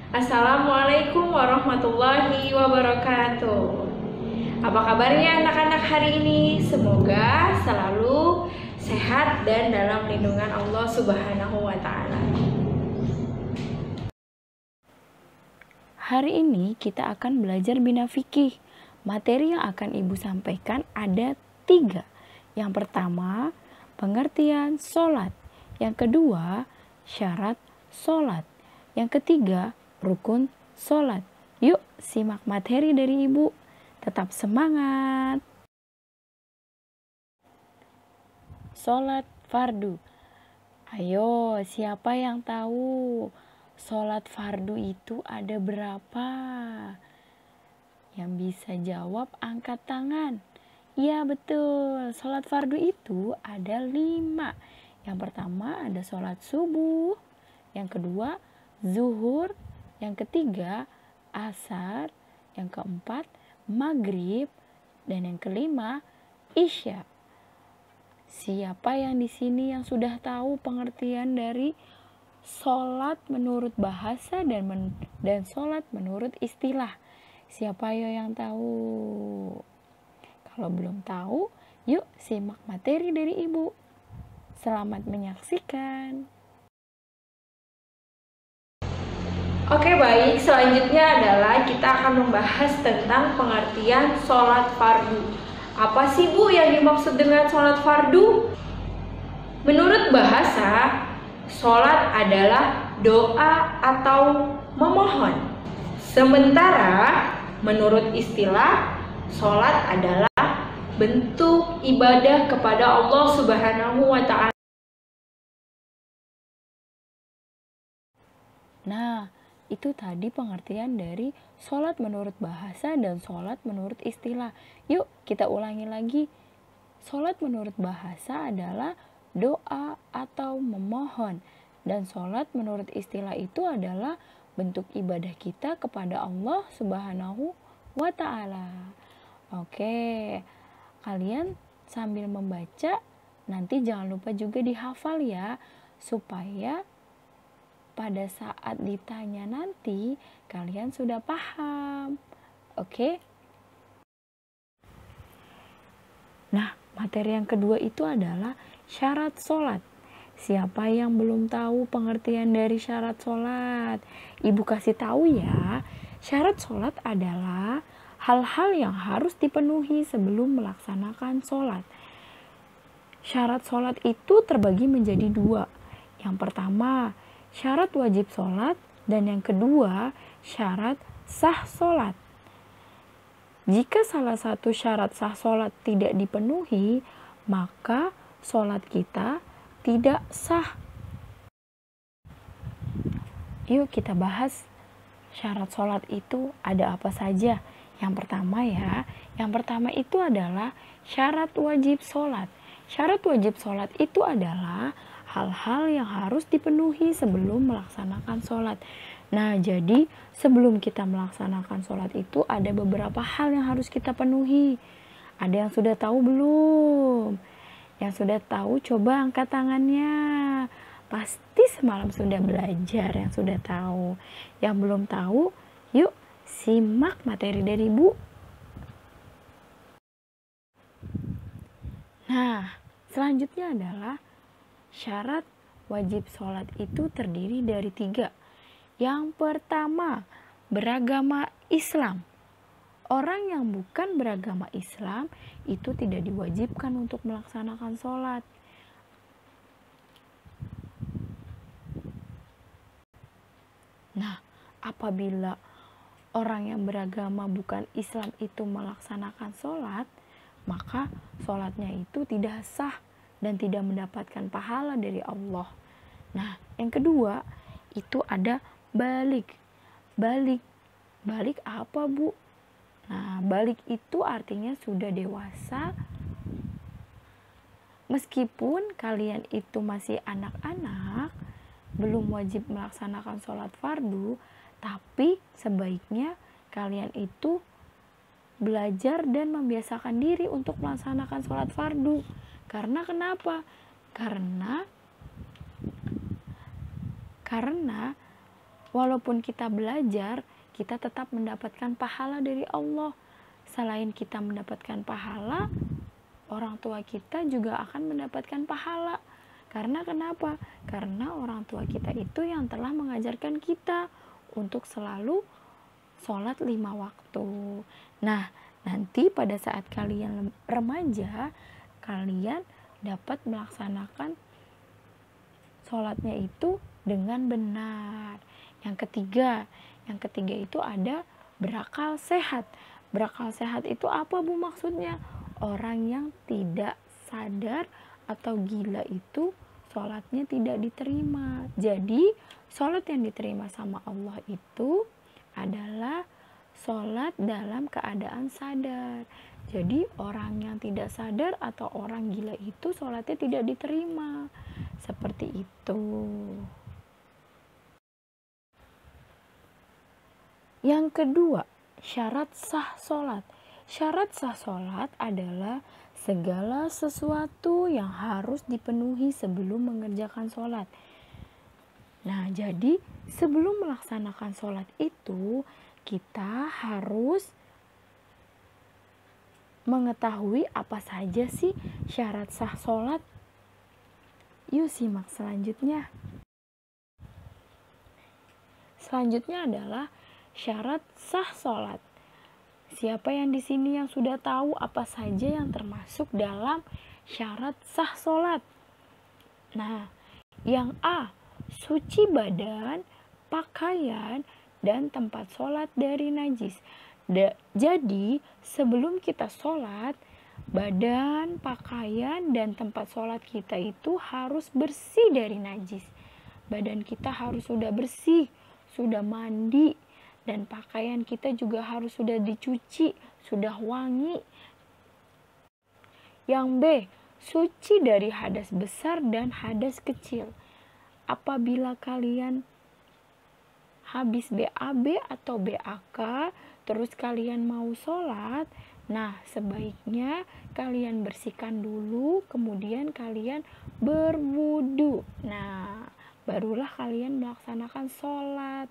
Assalamualaikum warahmatullahi wabarakatuh. Apa kabarnya anak-anak hari ini? Semoga selalu sehat dan dalam lindungan Allah Subhanahu wa Ta'ala. Hari ini kita akan belajar bina fikih. Materi yang akan Ibu sampaikan ada 3. Yang pertama, pengertian sholat. Yang kedua, syarat sholat. Yang ketiga, rukun sholat. Yuk simak materi dari Ibu. Tetap semangat. Sholat fardu. Ayo, siapa yang tahu sholat fardu itu ada berapa? Yang bisa jawab angkat tangan. Iya betul, sholat fardu itu ada 5. Yang pertama ada sholat subuh. Yang kedua zuhur. Yang ketiga asar. Yang keempat maghrib. Dan yang kelima isya. Siapa yang di sini yang sudah tahu pengertian dari sholat menurut bahasa dan sholat menurut istilah? Siapa yang tahu? Kalau belum tahu, yuk simak materi dari Ibu. Selamat menyaksikan. Oke baik, selanjutnya adalah kita akan membahas tentang pengertian sholat fardu. Apa sih Bu yang dimaksud dengan sholat fardu? Menurut bahasa, sholat adalah doa atau memohon. Sementara menurut istilah, sholat adalah bentuk ibadah kepada Allah Subhanahu wa Ta'ala. Nah, itu tadi pengertian dari sholat menurut bahasa dan sholat menurut istilah. Yuk kita ulangi lagi. Sholat menurut bahasa adalah doa atau memohon. Dan sholat menurut istilah itu adalah bentuk ibadah kita kepada Allah Subhanahu wa Ta'ala. Oke, kalian sambil membaca nanti jangan lupa juga dihafal ya, supaya pada saat ditanya nanti kalian sudah paham. Oke? Nah, materi yang kedua itu adalah syarat sholat. Siapa yang belum tahu pengertian dari syarat sholat? Ibu kasih tahu ya. Syarat sholat adalah hal-hal yang harus dipenuhi sebelum melaksanakan sholat. Syarat sholat itu terbagi menjadi 2. Yang pertama, syarat wajib sholat, dan yang kedua syarat sah sholat. Jika salah satu syarat sah sholat tidak dipenuhi, maka sholat kita tidak sah. Yuk kita bahas syarat sholat itu ada apa saja. Yang pertama ya, yang pertama itu adalah syarat wajib sholat. Syarat wajib sholat itu adalah hal-hal yang harus dipenuhi sebelum melaksanakan sholat. Nah, jadi sebelum kita melaksanakan sholat itu ada beberapa hal yang harus kita penuhi. Ada yang sudah tahu belum? Yang sudah tahu coba angkat tangannya. Pasti semalam sudah belajar yang sudah tahu. Yang belum tahu, yuk simak materi dari Ibu. Nah, selanjutnya adalah syarat wajib sholat itu terdiri dari 3. Yang pertama, beragama Islam. Orang yang bukan beragama Islam itu tidak diwajibkan untuk melaksanakan sholat. Nah, apabila orang yang beragama bukan Islam itu melaksanakan sholat, maka sholatnya itu tidak sah dan tidak mendapatkan pahala dari Allah. Nah, yang kedua itu ada balik. Balik apa Bu? Nah, balik itu artinya sudah dewasa. Meskipun kalian itu masih anak-anak, belum wajib melaksanakan sholat fardu, tapi sebaiknya kalian itu belajar dan membiasakan diri untuk melaksanakan sholat fardu. Karena kenapa? Karena Walaupun kita belajar, kita tetap mendapatkan pahala dari Allah. Selain kita mendapatkan pahala, orang tua kita juga akan mendapatkan pahala. Karena kenapa? Karena orang tua kita itu yang telah mengajarkan kita untuk selalu sholat 5 waktu. Nah, nanti pada saat kalian remaja, kalian dapat melaksanakan sholatnya itu dengan benar. Yang ketiga itu ada berakal sehat. Berakal sehat itu apa Bu maksudnya? Orang yang tidak sadar atau gila itu sholatnya tidak diterima. Jadi sholat yang diterima sama Allah itu adalah sholat dalam keadaan sadar. Jadi orang yang tidak sadar atau orang gila itu sholatnya tidak diterima. Seperti itu. Yang kedua, syarat sah sholat. Syarat sah sholat adalah segala sesuatu yang harus dipenuhi sebelum mengerjakan sholat. Nah, jadi sebelum melaksanakan sholat itu, kita harus mengetahui apa saja sih syarat sah sholat. Yuk simak selanjutnya. Selanjutnya adalah syarat sah sholat. Siapa yang di sini yang sudah tahu apa saja yang termasuk dalam syarat sah sholat? Nah, yang A, suci badan, pakaian, dan tempat sholat dari najis. Jadi, sebelum kita sholat, badan, pakaian, dan tempat sholat kita itu harus bersih dari najis. Badan kita harus sudah bersih, sudah mandi, dan pakaian kita juga harus sudah dicuci, sudah wangi. Yang B, suci dari hadas besar dan hadas kecil. Apabila kalian habis BAB atau BAK, terus kalian mau sholat, nah sebaiknya kalian bersihkan dulu, kemudian kalian berwudu. Nah, barulah kalian melaksanakan sholat.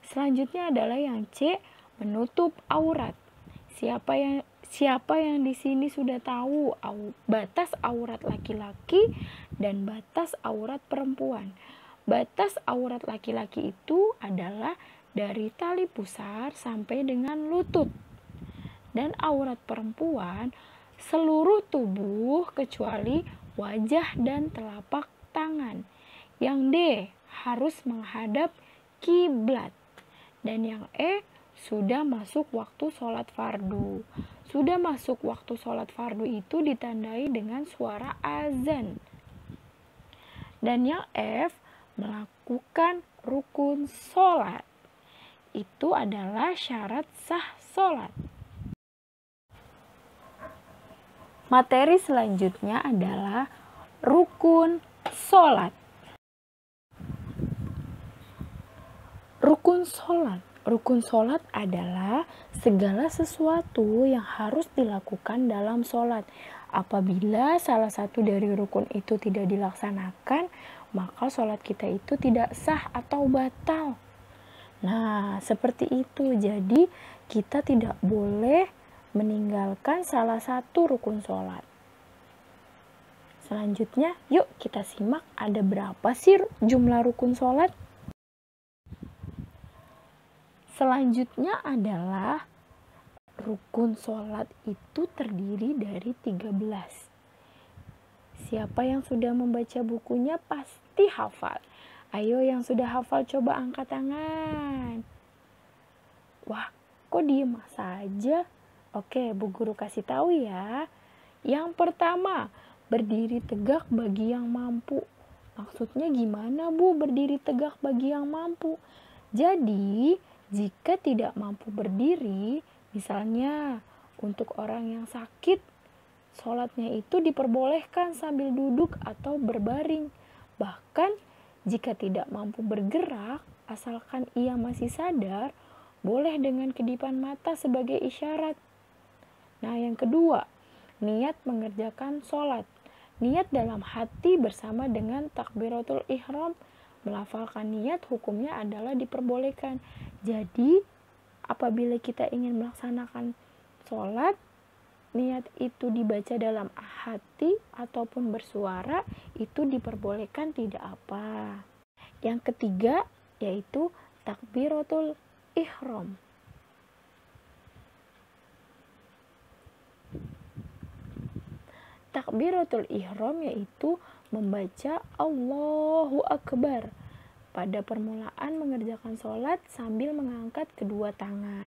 Selanjutnya adalah yang C, menutup aurat. Siapa yang di sini sudah tahu batas aurat laki-laki dan batas aurat perempuan? Batas aurat laki-laki itu adalah dari tali pusar sampai dengan lutut. Dan aurat perempuan seluruh tubuh kecuali wajah dan telapak tangan. Yang D, harus menghadap kiblat. Dan yang E, sudah masuk waktu sholat fardu. Sudah masuk waktu sholat fardu itu ditandai dengan suara azan. Dan yang F, melakukan rukun sholat. Itu adalah syarat sah sholat. Materi selanjutnya adalah rukun sholat. Rukun sholat. Rukun sholat adalah segala sesuatu yang harus dilakukan dalam sholat. Apabila salah satu dari rukun itu tidak dilaksanakan, maka sholat kita itu tidak sah atau batal. Nah, seperti itu. Jadi, kita tidak boleh meninggalkan salah satu rukun sholat. Selanjutnya, yuk kita simak ada berapa sih jumlah rukun sholat. Selanjutnya adalah rukun sholat itu terdiri dari 13. Siapa yang sudah membaca bukunya pasti hafal. Ayo yang sudah hafal coba angkat tangan. Wah, kok diem saja? Oke, Bu Guru kasih tahu ya. Yang pertama, berdiri tegak bagi yang mampu. Maksudnya gimana Bu berdiri tegak bagi yang mampu? Jadi, jika tidak mampu berdiri, misalnya untuk orang yang sakit, sholatnya itu diperbolehkan sambil duduk atau berbaring. Bahkan jika tidak mampu bergerak, asalkan ia masih sadar, boleh dengan kedipan mata sebagai isyarat. Nah, yang kedua, niat mengerjakan sholat. Niat dalam hati bersama dengan takbiratul ihram melafalkan niat hukumnya adalah diperbolehkan. Jadi apabila kita ingin melaksanakan sholat, niat itu dibaca dalam hati ataupun bersuara, itu diperbolehkan, tidak apa. Yang ketiga yaitu takbiratul ihram. Takbiratul ihram yaitu membaca Allahu Akbar pada permulaan mengerjakan sholat sambil mengangkat kedua tangan.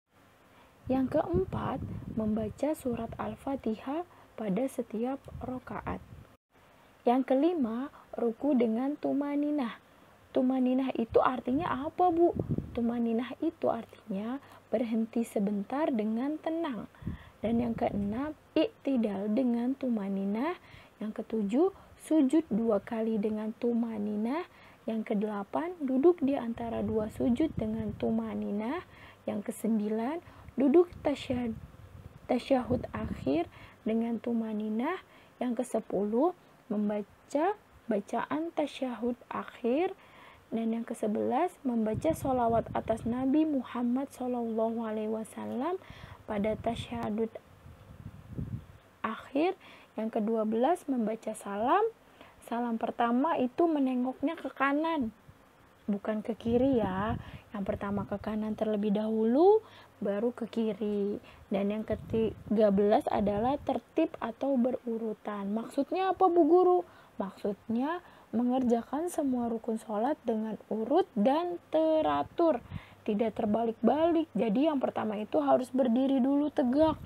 Yang keempat, membaca surat Al-Fatihah pada setiap rakaat. Yang kelima, ruku dengan tumaninah. Tumaninah itu artinya apa, Bu? Tumaninah itu artinya berhenti sebentar dengan tenang. Dan yang keenam, iktidal dengan tumaninah. Yang ketujuh, sujud 2 kali dengan tumaninah. Yang kedelapan, duduk di antara 2 sujud dengan tumaninah. Yang kesembilan, duduk tasyahud akhir dengan tumaninah. Yang ke-10, membaca bacaan tasyahud akhir. Dan yang ke-11, membaca sholawat atas Nabi Muhammad SAW pada tasyahud akhir. Yang ke-12, membaca salam. Salam pertama itu menengoknya ke kanan, bukan ke kiri ya. Yang pertama ke kanan terlebih dahulu, baru ke kiri. Dan yang ke-13 adalah tertib atau berurutan. Maksudnya apa, Bu Guru? Maksudnya mengerjakan semua rukun sholat dengan urut dan teratur, tidak terbalik-balik. Jadi yang pertama itu harus berdiri dulu tegak.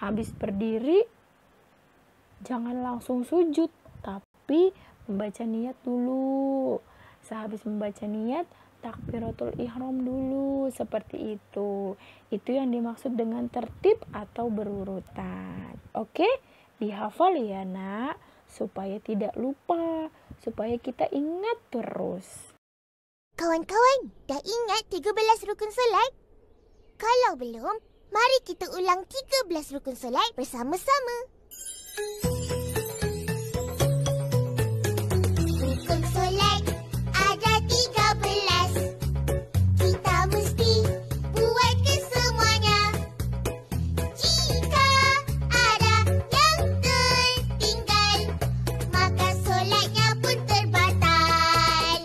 Habis berdiri, jangan langsung sujud, tapi membaca niat dulu. Sehabis membaca niat, takbiratul ihram dulu, seperti itu. Itu yang dimaksud dengan tertib atau berurutan. Oke, dihafal ya nak, supaya tidak lupa, supaya kita ingat terus. Kawan-kawan, dah ingat 13 rukun solat? Kalau belum, mari kita ulang 13 rukun solat bersama-sama. Rukun solat ada 13. Kita mesti buat kesemuanya. Jika ada yang tertinggal, maka solatnya pun terbatal.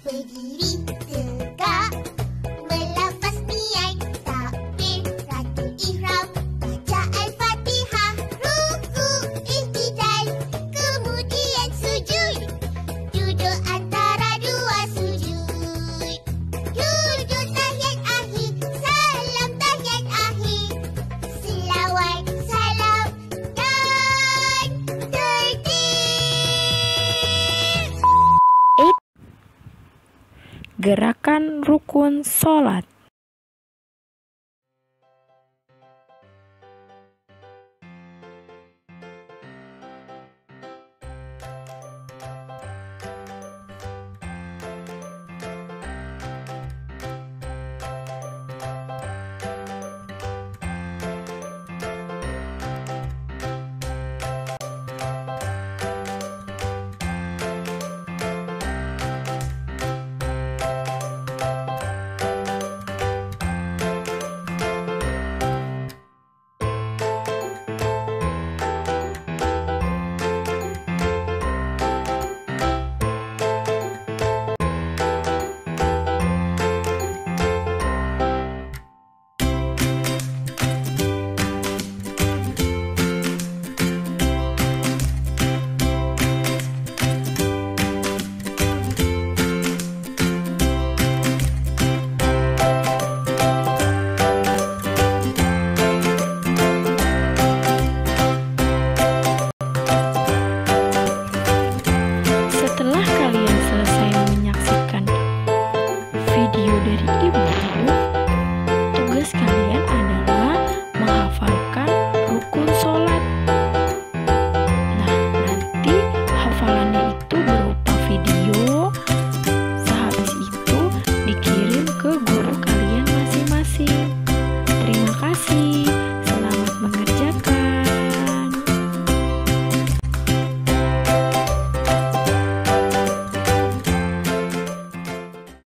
Berdiri tegak, melafaz niat, takbiratul ihram, baca Al-Fatihah, ruku, iktidal, kemudian sujud. Duduk antara 2 sujud. Duduk tahiyat akhir, salam tahiyat akhir, selawat, salam, dan tertib. Gerakan rukun sholat. Setelah kalian selesai menyaksikan video dari Ibu,